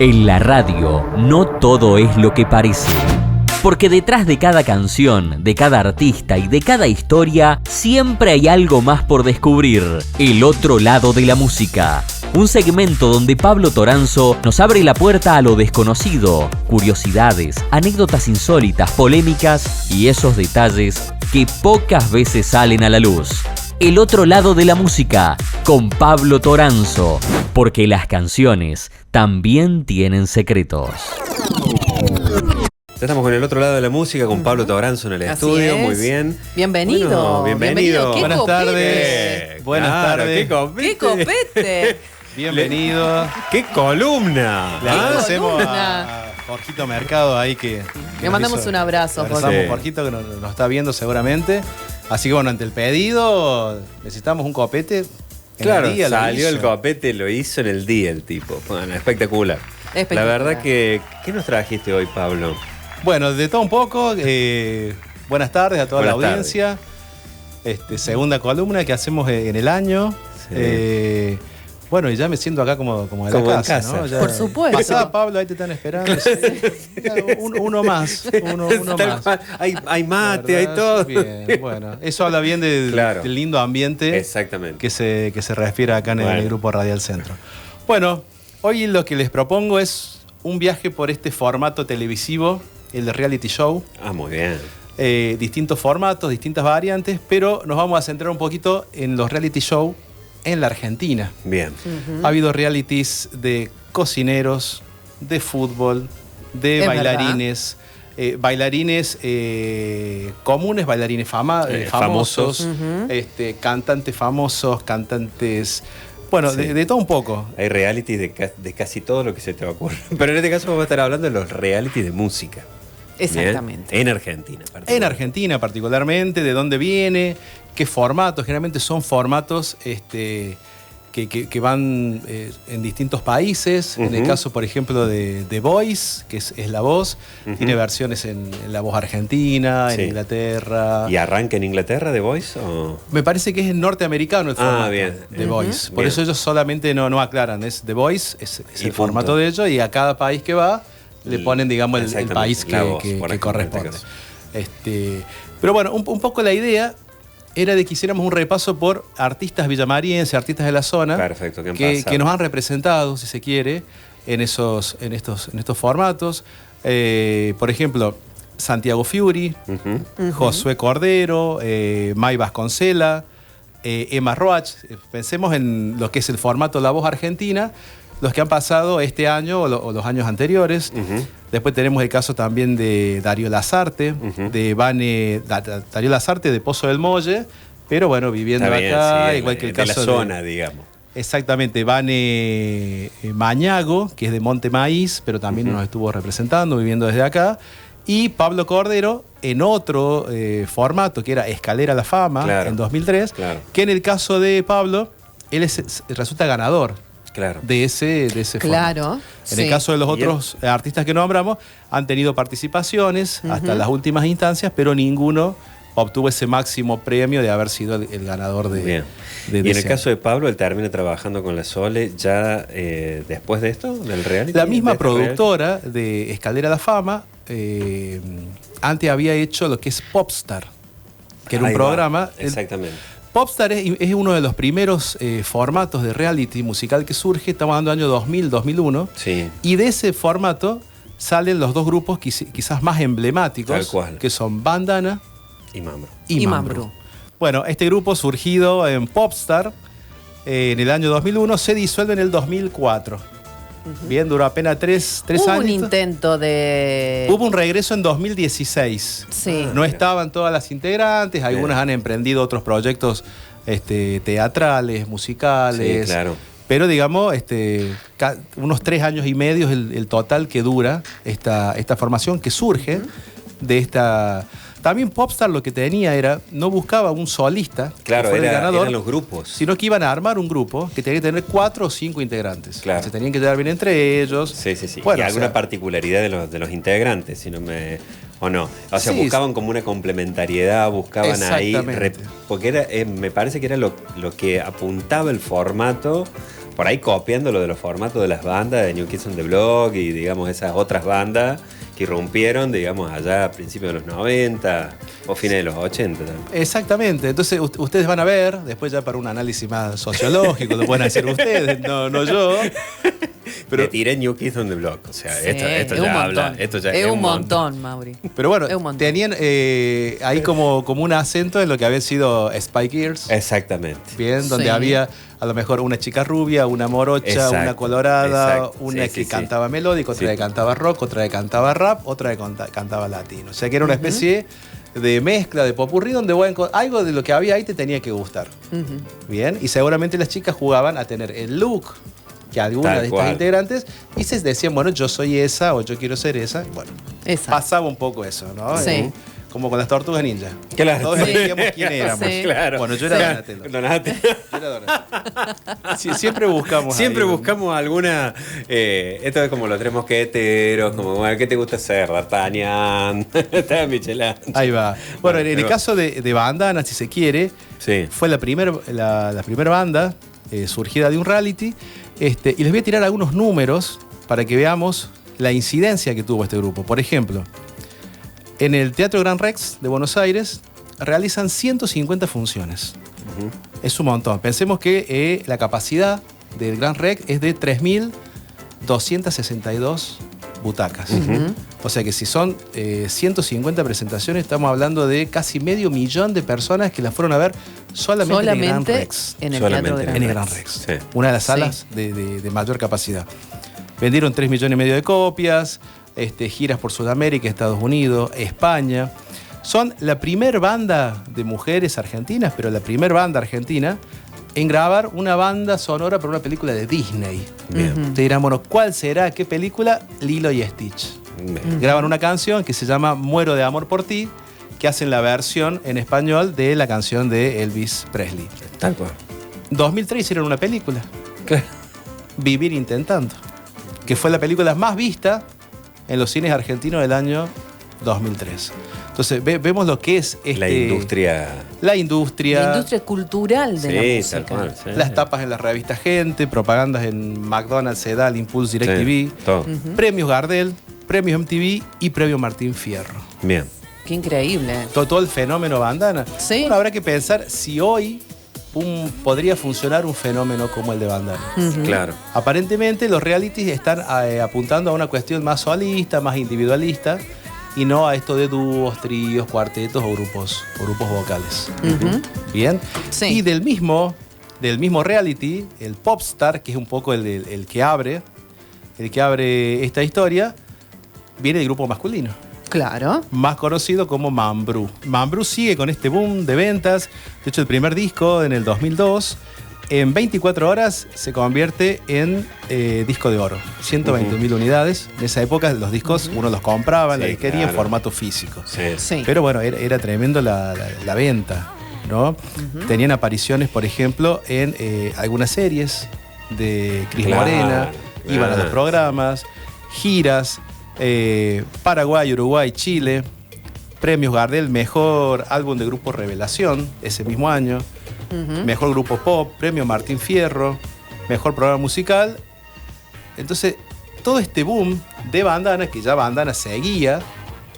En la radio, no todo es lo que parece. Porque detrás de cada canción, de cada artista y de cada historia, siempre hay algo más por descubrir. El otro lado de la música. Un segmento donde Pablo Toranzo nos abre la puerta a lo desconocido, curiosidades, anécdotas insólitas, polémicas y esos detalles que pocas veces salen a la luz. El otro lado de la música, con Pablo Toranzo, porque las canciones también tienen secretos. Ya estamos con el otro lado de la música, con Pablo Toranzo en el estudio, muy bien. Bienvenido. Bueno, bienvenido. ¿Qué Buenas copete? tardes. Buenas tardes. ¡Qué copete! Bienvenido. ¡Qué columna! Le ¿Ah? agradecemos columna. a Jorgito Mercado ahí que Le mandamos un abrazo, Jorge. Sí. Jorgito que nos está viendo seguramente. Así que bueno, ante el pedido necesitamos un copete. En Claro, el día lo salió hizo. el copete, lo hizo en el día el tipo. Bueno, espectacular. Espectacular. La verdad que... ¿Qué nos trajiste hoy, Pablo? Bueno, de todo un poco. Buenas tardes a toda Buenas la audiencia. Segunda columna que hacemos en el año. Sí. Bueno, y ya me siento acá como en Como la en casa, casa. ¿no? Ya- Por supuesto. Pasá, Pablo, ahí te están esperando. Sí. Ya, uno más. Uno Tal más. cual. Hay mate, hay ¿Verdad? todo. Bien, bueno, eso habla bien Claro. del lindo ambiente Exactamente. que se respira acá en Bueno. el Grupo Radial Centro. Bueno, hoy lo que les propongo es un viaje por este formato televisivo, el de reality show. Ah, muy bien. Distintos formatos, distintas variantes, pero nos vamos a centrar un poquito en los reality show en la Argentina. Bien. Ha habido realities de cocineros, de fútbol, de Es bailarines, bailarines comunes, bailarines famosos, cantantes famosos, cantantes, bueno, Sí. de todo un poco. Hay reality de casi todo lo que se te ocurre. Pero en este caso vamos a estar hablando de los reality de música. Exactamente. Bien. En Argentina. En Argentina particularmente, de dónde viene, qué formatos, generalmente son formatos que van en distintos países. En el Ujú. caso, por ejemplo, de The Voice, que es La Voz, Ujú. tiene versiones en La Voz Argentina, Sí. en Inglaterra. ¿Y arranca en Inglaterra The Voice? O... Me parece que es norteamericano el formato bien. The Voice. Por Bien. eso ellos solamente no aclaran, es The Voice, es Y el punto. formato de ellos, y a cada país que va le ponen, digamos, el Exactamente, país La Voz, que por ejemplo, corresponde. en este Pero bueno, un poco la idea era de que hiciéramos un repaso por artistas villamarienses, artistas de la zona, Perfecto, que han pasado. que nos han representado, si se quiere, en estos formatos. Por ejemplo, Santiago Fiuri, Ujú. Josué Cordero, May Vasconcela, Emma Roach. Pensemos en lo que es el formato La Voz Argentina, los que han pasado este año o los años anteriores. Ujú. Después tenemos el caso también de Darío Lazarte, Ujú. de Darío Lazarte de Pozo del Molle, pero bueno, viviendo Está bien, acá, sí, igual que el de caso la zona, digamos. Exactamente, Vane Mañago, que es de Monte Maíz, pero también Ujú. nos estuvo representando, viviendo desde acá. Y Pablo Cordero en otro formato, que era Escalera a la Fama, Claro, en 2003, claro. que en el caso de Pablo, él resulta ganador Claro. de ese Claro. formato. En sí. el caso de los Y otros artistas que nombramos, han tenido participaciones hasta las últimas instancias, pero ninguno obtuvo ese máximo premio de haber sido el ganador de, Bien. de Y en el ese caso año. de Pablo, él termina trabajando con la Sole ya después de esto, del reality. La misma de este productora de Escalera a la Fama antes había hecho lo que es Popstar, que era un Ahí va, programa. Exactamente. Popstar es uno de los primeros formatos de reality musical que surge, estamos hablando del año 2000, 2001, Sí. y de ese formato salen los dos grupos quizás más emblemáticos, Tal cual. que son Bandana Y Mamro. y Y Mambrú. Mambrú. Bueno, este grupo surgido en Popstar en el año 2001 se disuelve en el 2004. Bien, duró apenas tres Hubo años. un intento de... Hubo un regreso en 2016. Sí. No estaban todas las integrantes, algunas han emprendido otros proyectos teatrales, musicales. Sí, claro. Pero digamos, unos 3 años y medio es el total que dura esta formación que surge de esta... También Popstar lo que tenía era, no buscaba un solista Claro, que fuera el ganador, eran los grupos. sino que iban a armar un grupo que tenía que tener 4 o 5 integrantes. Claro. Se tenían que llevar bien entre ellos. Sí, sí, sí. Bueno, y o alguna sea, particularidad de los integrantes, si no me... ¿O no? O sea, Sí, buscaban como una complementariedad, buscaban ahí... Exactamente. Porque era, me parece que era lo que apuntaba el formato por ahí copiando lo de los formatos de las bandas de New Kids on the Block y, digamos, esas otras bandas que irrumpieron, digamos, allá a principios de los 90 o fines de los 80 también. Exactamente. Entonces, ustedes van a ver, después ya para un análisis más sociológico, lo pueden hacer ustedes, no yo. Pero tiré New Kids on the Block. O sea, Sí, esto es ya un habla. montón. Esto ya Es un montón, Mauri. Pero bueno, Es un montón. tenían ahí como un acento en lo que había sido Spy Girls. Exactamente. Bien, donde Sí. había a lo mejor una chica rubia, una morocha, Exacto, una colorada, exacto. una Sí, que sí, cantaba melódico, otra Sí. que cantaba rock, otra que cantaba rap, otra que cantaba latino. O sea que era una especie de mezcla de popurrí donde algo de lo que había ahí te tenía que gustar. Ujú. Bien, y seguramente las chicas jugaban a tener el look que alguna Tal de estas cual. integrantes y se decían, bueno, yo soy esa o yo quiero ser esa. Bueno, Esa. pasaba un poco eso, ¿no? Sí. Como con las tortugas ninja. Claro. Todos Sí. elegíamos quién éramos. Sí. Claro. Bueno, yo era Sí. Donatello. Donatello. Yo era Donatello. Siempre buscamos. Siempre ahí buscamos alguna. Esto es como los tres mosqueteros, como, bueno, ¿qué te gusta hacer? D'Artagnan, está Michelin. Ahí va. Bueno, en el pero- caso de Bandana, si se quiere, Sí. fue la primera banda surgida de un reality. Y les voy a tirar algunos números para que veamos la incidencia que tuvo este grupo. Por ejemplo, en el Teatro Gran Rex de Buenos Aires realizan 150 funciones. Es un montón. Pensemos que la capacidad del Gran Rex es de 3.262 butacas. O sea que si son 150 presentaciones, estamos hablando de casi 500.000 de personas que la fueron a ver solamente en el Gran Rex. en el Solamente Teatro Gran En el Rex. Gran Rex. Sí. Una de las salas de mayor capacidad. Vendieron 3,5 millones de copias, giras por Sudamérica, Estados Unidos, España. Son la primer banda de mujeres argentinas, pero la primer banda argentina en grabar una banda sonora para una película de Disney. Bien. Te dirán, bueno, ¿cuál será? ¿Qué película? Lilo y Stitch. Bien. Graban una canción que se llama Muero de amor por ti, que hacen la versión en español de la canción de Elvis Presley. Tal cual. 2003 hicieron una película, Vivir Intentando, que fue la película más vista en los cines argentinos del año 2003. Entonces vemos lo que es La industria. la industria, La industria cultural de la Sí, música. tal cual. Sí. las tapas en las revistas Gente, propagandas en McDonald's, Sedal, Impulse, DirecTV, Sí, todo. premios Gardel, premios MTV y premio Martín Fierro. Bien. Qué increíble. Todo el fenómeno Bandana. Sí. Bueno, habrá que pensar si hoy podría funcionar un fenómeno como el de Bandana. Claro. Aparentemente los realities están apuntando a una cuestión más solista, más individualista y no a esto de dúos, tríos, cuartetos o grupos vocales. Bien. Sí. Y del mismo reality, el Popstar, que es un poco el que abre esta historia, viene del grupo masculino, Claro. más conocido como Mambrú. Mambrú sigue con este boom de ventas. De hecho, el primer disco en el 2002, en 24 horas se convierte en disco de oro. 120.000 unidades. En esa época los discos uno los compraba en la Sí, disquería en claro. formato físico. Sí. Sí. Pero bueno, era tremendo la venta, ¿no? Tenían apariciones, por ejemplo, en algunas series de Cris Claro, Morena, iban a los claro. programas, giras, Paraguay, Uruguay, Chile, premios Gardel, mejor álbum de grupo Revelación ese mismo año, mejor grupo pop, premio Martín Fierro, mejor programa musical. Entonces, todo este boom de Bandana, que ya Bandana seguía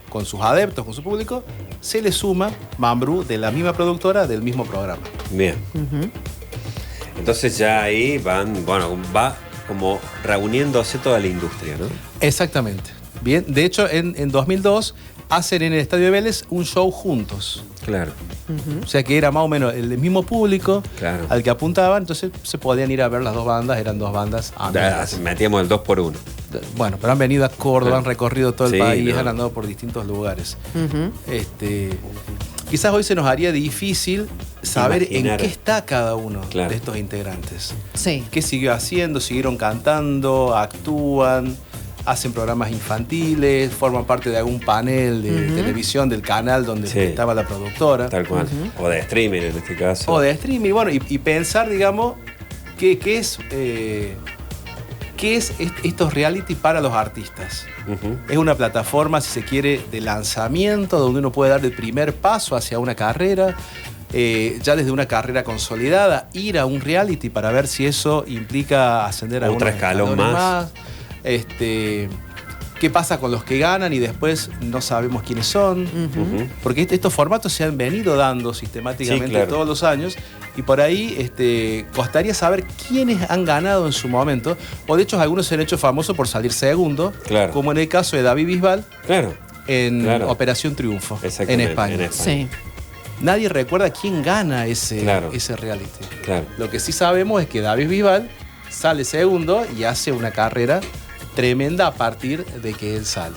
con sus adeptos, con su público, se le suma Mambrú de la misma productora, del mismo programa. Bien. Entonces ya ahí va como reuniéndose toda la industria, ¿no? Exactamente. Bien, de hecho, en 2002 hacen en el Estadio de Vélez un show juntos. Claro. O sea que era más o menos el mismo público Claro. al que apuntaban, entonces se podían ir a ver las dos bandas, eran dos bandas Ya, amigas. metíamos el 2x1. Bueno, pero han venido a Córdoba, Claro. han recorrido todo el Sí, país, no. han andado por distintos lugares. Quizás hoy se nos haría difícil saber Imaginar. en qué está cada uno Claro. de estos integrantes. Sí. ¿Qué siguió haciendo? ¿Siguieron cantando? ¿Actúan? ¿Hacen programas infantiles? ¿Forman parte de algún panel de televisión del canal donde Sí. estaba la productora? Tal cual. O de streaming en este caso. O de streaming, bueno, y pensar, digamos, qué es estos reality para los artistas. Ujú. Es una plataforma, si se quiere, de lanzamiento, donde uno puede dar el primer paso hacia una carrera. ya desde una carrera consolidada, ir a un reality para ver si eso implica ascender a Otro algunos escalón escalones más. ¿Qué pasa con los que ganan y después no sabemos quiénes son? Porque estos formatos se han venido dando sistemáticamente Sí, claro. todos los años y por ahí costaría saber quiénes han ganado en su momento. O de hecho algunos se han hecho famosos por salir segundo, Claro. como en el caso de David Bisbal Claro. en Claro. Operación Triunfo, en Exactamente, España. en España. Sí. Nadie recuerda quién gana ese reality. Claro. Lo que sí sabemos es que David Bisbal sale segundo y hace una carrera tremenda a partir de que él sale.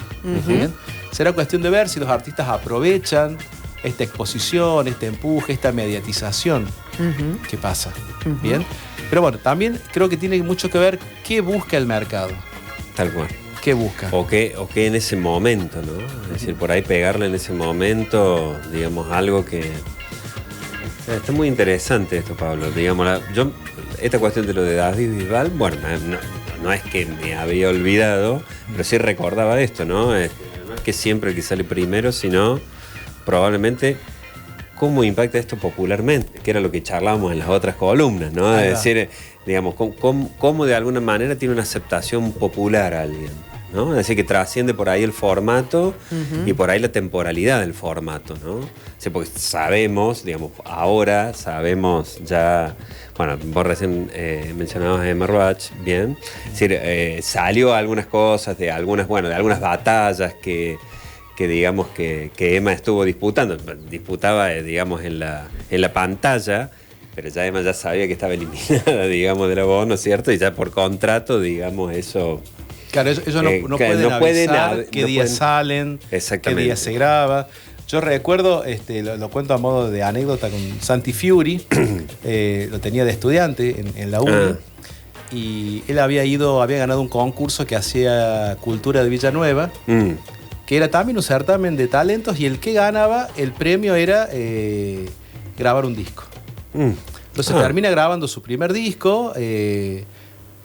¿Bien? Será cuestión de ver si los artistas aprovechan esta exposición, este empuje, esta mediatización que pasa. ¿Bien? Pero bueno, también creo que tiene mucho que ver qué busca el mercado. Tal cual. ¿Qué busca? O que en ese momento, ¿no? Es decir, por ahí pegarle en ese momento, digamos, algo que... Está muy interesante esto, Pablo. Digamos, esta cuestión de lo de David Bisbal, bueno, no es que me había olvidado, pero sí recordaba esto, ¿no? No es que siempre el que sale primero, sino probablemente cómo impacta esto popularmente, que era lo que charlábamos en las otras columnas, ¿no? Es decir, digamos, cómo de alguna manera tiene una aceptación popular a alguien, ¿no? Es decir, que trasciende por ahí el formato y por ahí la temporalidad del formato, ¿no? O sea, porque sabemos, digamos, ahora sabemos ya, bueno, vos recién mencionabas a Emma Roach, bien, es decir, salió algunas cosas de algunas batallas que digamos que Emma estuvo disputaba, digamos, en la pantalla, pero ya Emma ya sabía que estaba eliminada, digamos, de la voz, ¿no es cierto? Y ya por contrato, digamos, eso... Claro, eso no pueden avisar qué días salen, qué días se graba. Yo recuerdo, lo cuento a modo de anécdota con Santi Fiuri, lo tenía de estudiante en la uni, y él había ganado un concurso que hacía Cultura de Villanueva, que era también un certamen de talentos, y el que ganaba, el premio era grabar un disco. Entonces termina grabando su primer disco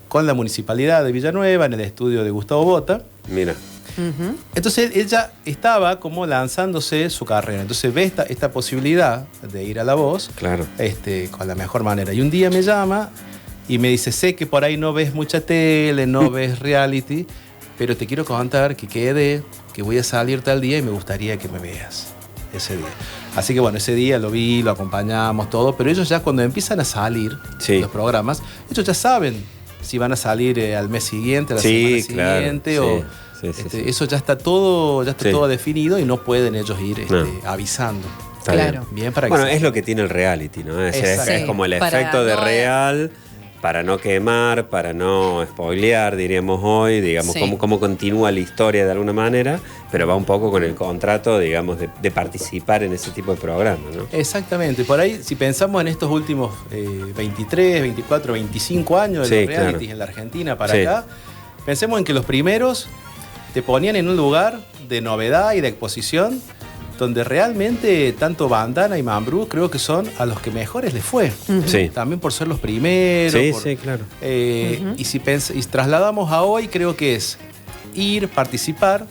con la Municipalidad de Villanueva, en el estudio de Gustavo Bota. Mira. Entonces él ya estaba como lanzándose su carrera. Entonces ve esta posibilidad de ir a La Voz, Claro. con la mejor manera. Y un día me llama y me dice, sé que por ahí no ves mucha tele, no ves reality, pero te quiero contar que voy a salir tal día y me gustaría que me veas ese día. Así que bueno, ese día lo vi, lo acompañamos, todo, pero ellos ya cuando empiezan a salir los programas, ellos ya saben si van a salir al mes siguiente, a la semana siguiente, o eso ya está todo, todo definido y no pueden ellos ir avisando. Está bien. Bien para que bueno, es lo que tiene el reality, ¿no? Es como el efecto de real, para no quemar, para no spoilear, diríamos hoy, digamos, cómo continúa la historia de alguna manera, pero va un poco con el contrato, digamos, de participar en ese tipo de programas, ¿no? Exactamente. Por ahí, si pensamos en estos últimos 23, 24, 25 años de los realities en la Argentina para acá, pensemos en que los primeros te ponían en un lugar de novedad y de exposición donde realmente tanto Bandana y Mambrú creo que son a los que mejores les fue. También por ser los primeros. Claro. Y si trasladamos a hoy, creo que es ir, participar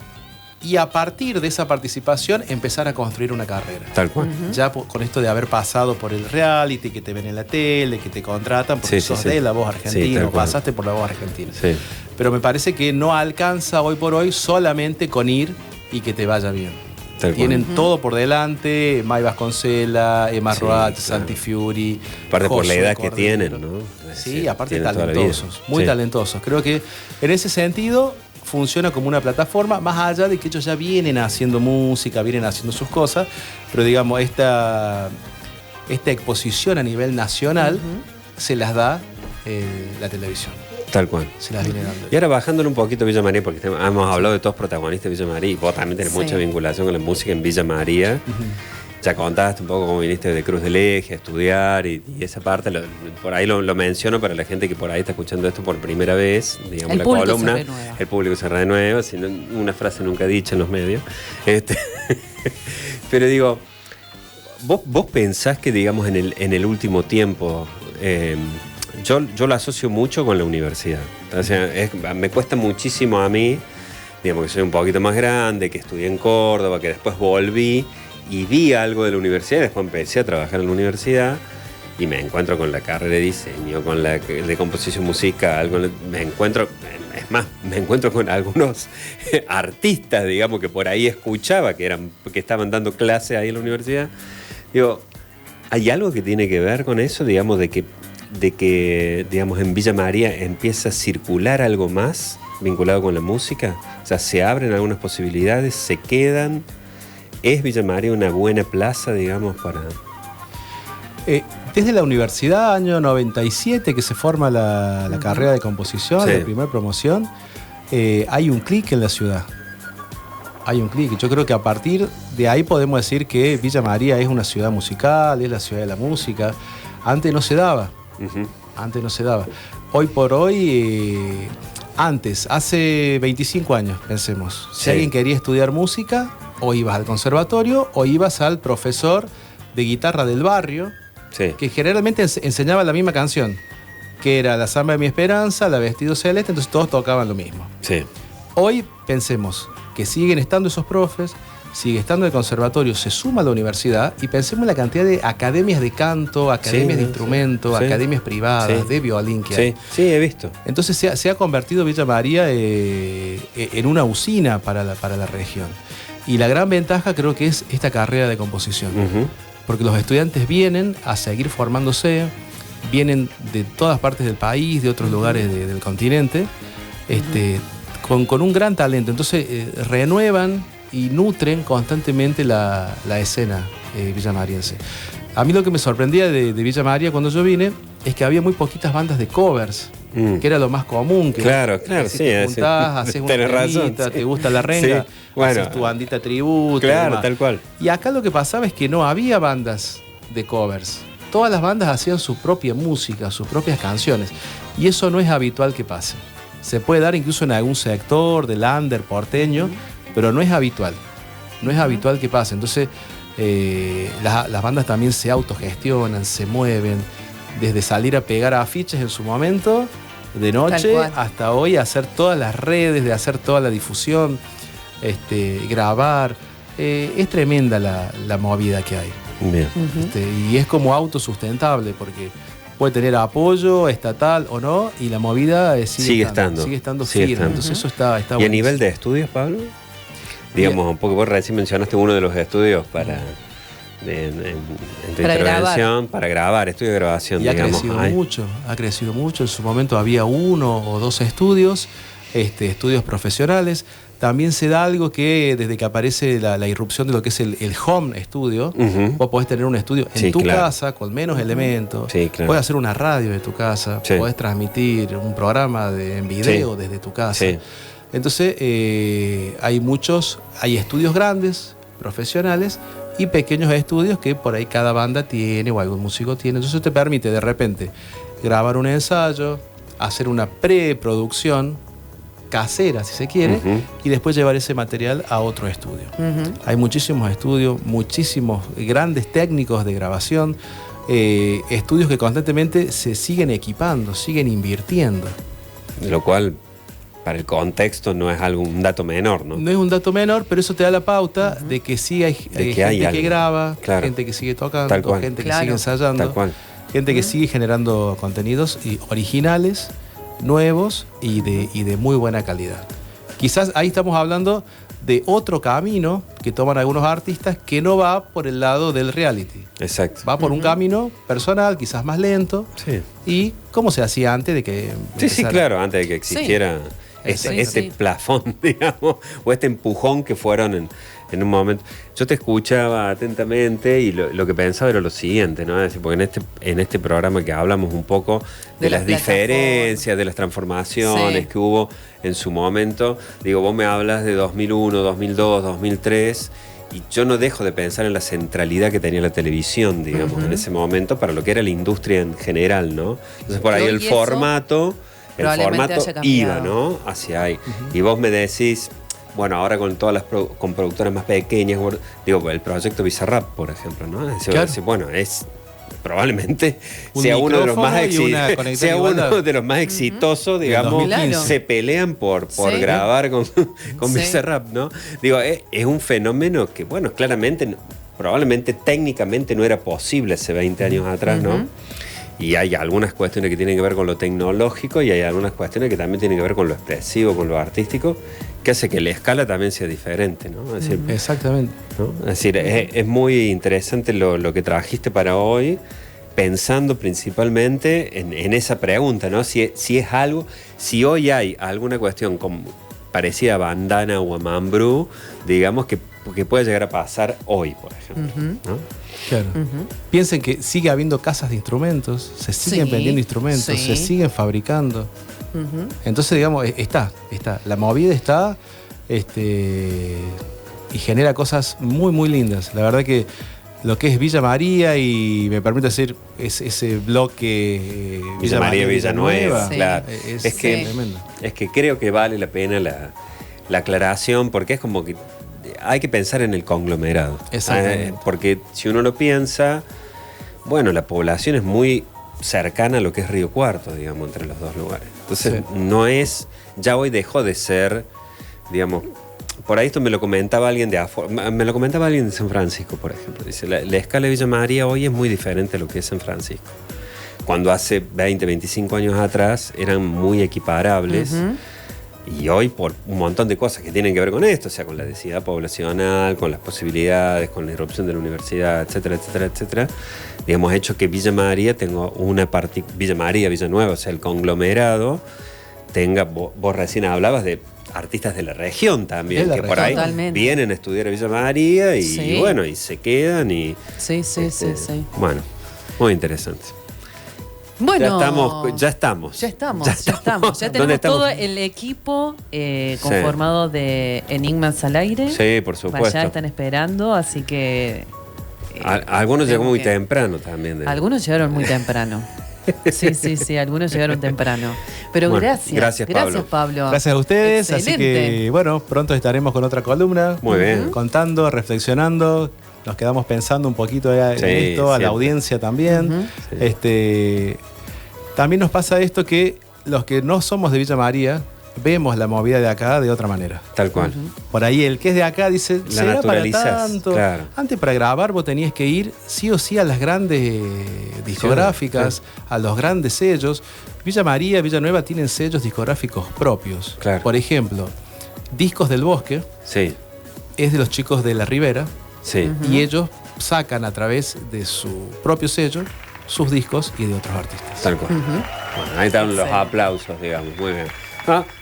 y a partir de esa participación empezar a construir una carrera. Tal cual. Ya con esto de haber pasado por el reality, que te ven en la tele, que te contratan porque sos de La Voz Argentina, o pasaste por La Voz Argentina. Pero me parece que no alcanza hoy por hoy solamente con ir y que te vaya bien. Tienen todo por delante, May Vasconcela, Emma Roach, Santi Fiuri. Aparte por la edad que tienen, ¿no? Sí, aparte talentosos, muy talentosos. Creo que en ese sentido funciona como una plataforma, más allá de que ellos ya vienen haciendo música, vienen haciendo sus cosas, pero digamos, esta exposición a nivel nacional se las da la televisión. Tal cual. Se las viene dando. Y ahora bajándole un poquito a Villa María, porque hemos hablado de todos protagonistas de Villa María, y vos también tenés mucha vinculación con la música en Villa María. Ya contaste un poco cómo viniste de Cruz del Eje a estudiar y esa parte, por ahí lo menciono para la gente que por ahí está escuchando esto por primera vez, digamos, la columna. El público se renueva, sino una frase nunca dicha en los medios. Pero digo, vos pensás que, digamos, en el último tiempo, yo lo asocio mucho con la universidad. O sea, me cuesta muchísimo a mí, digamos que soy un poquito más grande, que estudié en Córdoba, que después volví. y vi algo de la universidad, y después empecé a trabajar en la universidad y me encuentro con la carrera de diseño, con la de composición musical, me encuentro con algunos artistas, digamos, que por ahí escuchaba, que estaban dando clases ahí en la universidad. Digo, ¿hay algo que tiene que ver con eso, digamos, de que digamos, en Villa María empieza a circular algo más vinculado con la música? O sea, se abren algunas posibilidades, se quedan. ¿Es Villa María una buena plaza, digamos, para...? Desde la universidad, año 97, que se forma la carrera de composición, Sí. la primera promoción, hay un clic en la ciudad. Hay un clic. Yo creo que a partir de ahí podemos decir que Villa María es una ciudad musical, es la ciudad de la música. Antes no se daba. Uh-huh. Antes no se daba. Hoy por hoy, hace 25 años, pensemos. Si Sí. alguien quería estudiar música, o ibas al conservatorio o ibas al profesor de guitarra del barrio, Sí. que generalmente enseñaba la misma canción, que era La Samba de mi Esperanza, La Vestido Celeste, entonces todos tocaban lo mismo. Sí. Hoy pensemos que siguen estando esos profes, sigue estando el conservatorio, se suma a la universidad y pensemos en la cantidad de academias de canto, academias de instrumento, sí. academias privadas, Sí. de violín que hay. Sí, sí, he visto. Entonces se ha convertido Villa María en una usina para la región. Y la gran ventaja creo que es esta carrera de composición. Uh-huh. Porque los estudiantes vienen a seguir formándose, vienen de todas partes del país, de otros lugares del continente, con un gran talento. Entonces renuevan y nutren constantemente la escena villamariense. A mí lo que me sorprendía de Villa María cuando yo vine es que había muy poquitas bandas de covers, que era lo más común. Que Claro, si sí. te juntás, haces una Tenés razón, temita, sí. te gusta la renga, Sí, bueno. haces tu bandita tributo. y Claro, demás. tal cual. Y acá lo que pasaba es que no había bandas de covers. Todas las bandas hacían su propia música, sus propias canciones. Y eso no es habitual que pase. Se puede dar incluso en algún sector del under porteño, pero no es habitual. No es habitual que pase. Entonces, las bandas también se autogestionan, se mueven. Desde salir a pegar afiches en su momento, de noche, cual. hasta hoy hacer todas las redes, de hacer toda la difusión, grabar. Es tremenda la movida que hay. Bien. Y es como autosustentable porque puede tener apoyo estatal o no y la movida Sigue estando firme. estando. Entonces eso está ¿Y a buenísimo. nivel de estudios, Pablo? Digamos, un poco, vos recién mencionaste uno de los estudios en tu Para intervención, para grabar, estudio de grabación, Y ha digamos. crecido Ay. mucho, ha crecido mucho. En su momento había 1 o 2 estudios, estudios profesionales. También se da algo que desde que aparece la irrupción de lo que es el home studio, Ujú. vos podés tener un estudio en Sí, tu claro. casa con menos elementos, Sí, claro. podés hacer una radio de tu casa, Sí. podés transmitir un programa en video desde tu casa. Sí. Entonces hay estudios grandes, profesionales, y pequeños estudios que por ahí cada banda tiene o algún músico tiene. Entonces eso te permite de repente grabar un ensayo, hacer una preproducción casera, si se quiere, Ujú. y después llevar ese material a otro estudio. Hay muchísimos estudios, muchísimos grandes técnicos de grabación, estudios que constantemente se siguen equipando, siguen invirtiendo. Lo cual, para el contexto, no es un dato menor, ¿no? No es un dato menor, pero eso te da la pauta de que sí hay que gente hay que algo. graba, Claro. gente que sigue tocando, Tal cual. gente que Claro. sigue ensayando, Tal cual. gente que sigue generando contenidos originales, nuevos y de muy buena calidad. Quizás ahí estamos hablando de otro camino que toman algunos artistas que no va por el lado del reality. Exacto. Va por un camino personal, quizás más lento, Sí. y como se hacía antes de que Sí, empezara. claro, antes de que existiera este Sí. plafón, digamos, o este empujón que fueron en un momento. Yo te escuchaba atentamente y lo que pensaba era lo siguiente, ¿no? Es decir, porque en este programa que hablamos un poco de De las las diferencias, de las transformaciones Sí. que hubo en su momento, digo, vos me hablas de 2001, 2002, 2003... Y yo no dejo de pensar en la centralidad que tenía la televisión, digamos, en ese momento para lo que era la industria en general, ¿no? Entonces por ahí Y el eso formato probablemente haya iba, cambiado. ¿no? Hacia ahí. Y vos me decís, bueno, ahora con todas las con productoras más pequeñas, digo, el proyecto Bizarrap, por ejemplo, ¿no? Es decir, Claro. bueno, es probablemente Un sea uno de los más micrófono y una conexión sea igualdad. uno de los más exitosos, digamos, 2015. Claro. se pelean por Sí. grabar con Sí. Bizarrap, ¿no? Digo, es un fenómeno que, bueno, claramente probablemente técnicamente no era posible hace 20 años atrás, ¿no? Y hay algunas cuestiones que tienen que ver con lo tecnológico y hay algunas cuestiones que también tienen que ver con lo expresivo, con lo artístico, que hace que la escala también sea diferente, ¿no? Es decir, Exactamente. ¿no? Es decir, es muy interesante lo que trajiste para hoy, pensando principalmente en esa pregunta, ¿no? Si es algo, si hoy hay alguna cuestión parecida a Bandana o a Mambrú, digamos que puede llegar a pasar hoy, por ejemplo, ¿no? Claro. Piensen que sigue habiendo casas de instrumentos, se siguen Sí, vendiendo instrumentos, sí. se siguen fabricando. Entonces, digamos, está. La movida está y genera cosas muy, muy lindas. La verdad que lo que es Villa María y, me permito decir, ese bloque Villa María, Villanueva, Sí. claro. Es Es que, tremendo. es que creo que vale la pena la aclaración, porque es como que hay que pensar en el conglomerado. Exactamente. Porque si uno lo piensa, bueno, la población es muy cercana a lo que es Río Cuarto, digamos, entre los dos lugares. Entonces, Sí. no es, ya hoy dejó de ser, digamos, por ahí esto me lo comentaba alguien de afuera, me lo comentaba alguien de San Francisco, por ejemplo. Dice, la escala de Villa María hoy es muy diferente a lo que es San Francisco. Cuando hace 20, 25 años atrás eran muy equiparables. Y hoy por un montón de cosas que tienen que ver con esto, o sea, con la densidad poblacional, con las posibilidades, con la irrupción de la universidad, etcétera, etcétera, etcétera, digamos, hecho que Villa María tenga Villa María, Villanueva, o sea, el conglomerado, tenga, vos recién hablabas de artistas de la región también, De la que por región. ahí Totalmente. vienen a estudiar a Villa María y Sí. bueno, y se quedan y... Sí, sí, sí, sí. Bueno, muy interesante. Bueno, Ya estamos. Ya estamos. Ya ¿Dónde tenemos estamos? todo el equipo conformado de Enigmas al aire. Sí, por supuesto. Ya están esperando, así que... Algunos llegó muy tenemos que- temprano también. Algunos llegaron muy temprano. Sí, algunos llegaron temprano. Pero Bueno, gracias gracias, Pablo. Gracias a ustedes, así Excelente. que bueno, pronto estaremos con otra columna. Muy bien. Contando, reflexionando, nos quedamos pensando un poquito en Sí, esto, a la siempre. audiencia también. Sí. También nos pasa esto que los que no somos de Villa María vemos la movida de acá de otra manera. Tal cual. Por ahí el que es de acá dice, La ¿será para naturalizás, tanto? claro. Antes para grabar vos tenías que ir sí o sí a las grandes discográficas, a los grandes sellos. Villa María, Villanueva tienen sellos discográficos propios. Claro. Por ejemplo, Discos del Bosque Sí, es de los chicos de La Ribera sí. y ellos sacan a través de su propio sello sus discos y de otros artistas. Tal cual. Bueno, ahí están los Sí. aplausos, digamos. Muy bien.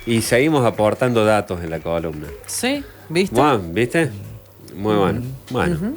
Y seguimos aportando datos en la columna. Sí, ¿viste? Bueno, ¿viste? Muy bueno. Bueno,